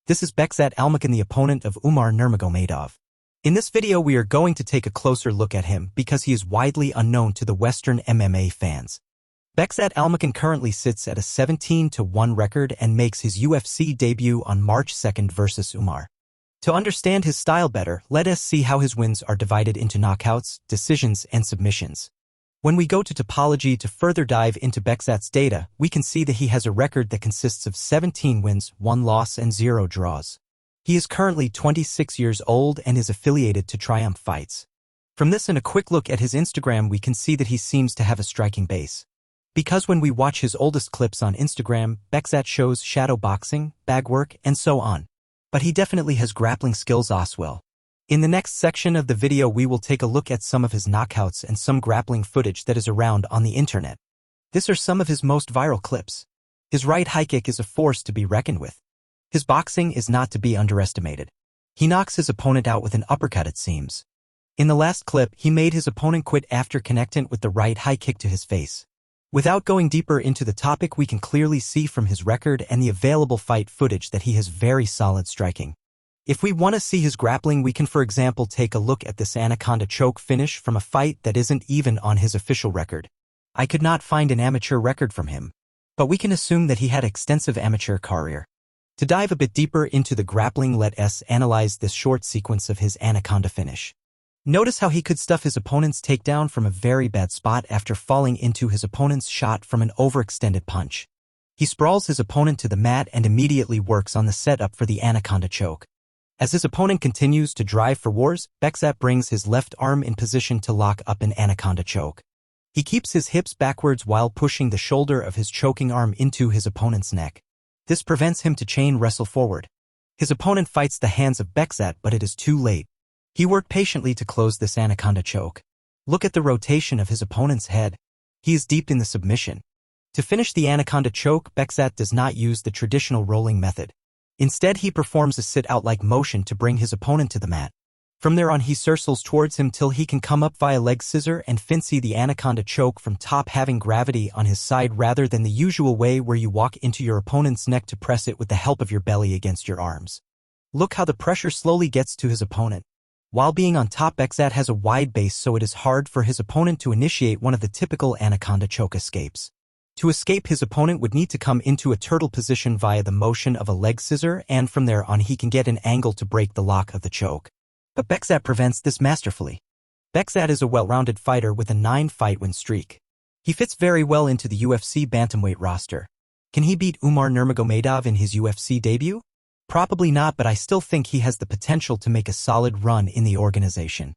This is Bekzat Almakhan, the opponent of Umar Nurmagomedov. In this video we are going to take a closer look at him because he is widely unknown to the Western MMA fans. Bekzat Almakhan currently sits at a 17-1 record and makes his UFC debut on March 2nd versus Umar. To understand his style better, let us see how his wins are divided into knockouts, decisions, and submissions. When we go to topology to further dive into Bekzat's data, we can see that he has a record that consists of 17 wins, 1 loss, and 0 draws. He is currently 26 years old and is affiliated to Triumph Fights. From this and a quick look at his Instagram, we can see that he seems to have a striking base. Because when we watch his oldest clips on Instagram, Bekzat shows shadow boxing, bag work, and so on. But he definitely has grappling skills as well. In the next section of the video we will take a look at some of his knockouts and some grappling footage that is around on the internet. These are some of his most viral clips. His right high kick is a force to be reckoned with. His boxing is not to be underestimated. He knocks his opponent out with an uppercut, it seems. In the last clip, he made his opponent quit after connecting with the right high kick to his face. Without going deeper into the topic, we can clearly see from his record and the available fight footage that he has very solid striking. If we want to see his grappling, we can for example take a look at this anaconda choke finish from a fight that isn't even on his official record. I could not find an amateur record from him, but we can assume that he had extensive amateur career. To dive a bit deeper into the grappling, let us analyze this short sequence of his anaconda finish. Notice how he could stuff his opponent's takedown from a very bad spot after falling into his opponent's shot from an overextended punch. He sprawls his opponent to the mat and immediately works on the setup for the anaconda choke. As his opponent continues to drive for wars, Bekzat brings his left arm in position to lock up an anaconda choke. He keeps his hips backwards while pushing the shoulder of his choking arm into his opponent's neck. This prevents him to chain wrestle forward. His opponent fights the hands of Bekzat, but it is too late. He worked patiently to close this anaconda choke. Look at the rotation of his opponent's head. He is deep in the submission. To finish the anaconda choke, Bekzat does not use the traditional rolling method. Instead, he performs a sit-out-like motion to bring his opponent to the mat. From there on, he circles towards him till he can come up via leg scissor and finish the anaconda choke from top, having gravity on his side rather than the usual way where you walk into your opponent's neck to press it with the help of your belly against your arms. Look how the pressure slowly gets to his opponent. While being on top, Bekzat has a wide base, so it is hard for his opponent to initiate one of the typical anaconda choke escapes. To escape, his opponent would need to come into a turtle position via the motion of a leg scissor, and from there on he can get an angle to break the lock of the choke. But Bekzat prevents this masterfully. Bekzat is a well-rounded fighter with a 9-fight win streak. He fits very well into the UFC bantamweight roster. Can he beat Umar Nurmagomedov in his UFC debut? Probably not, but I still think he has the potential to make a solid run in the organization.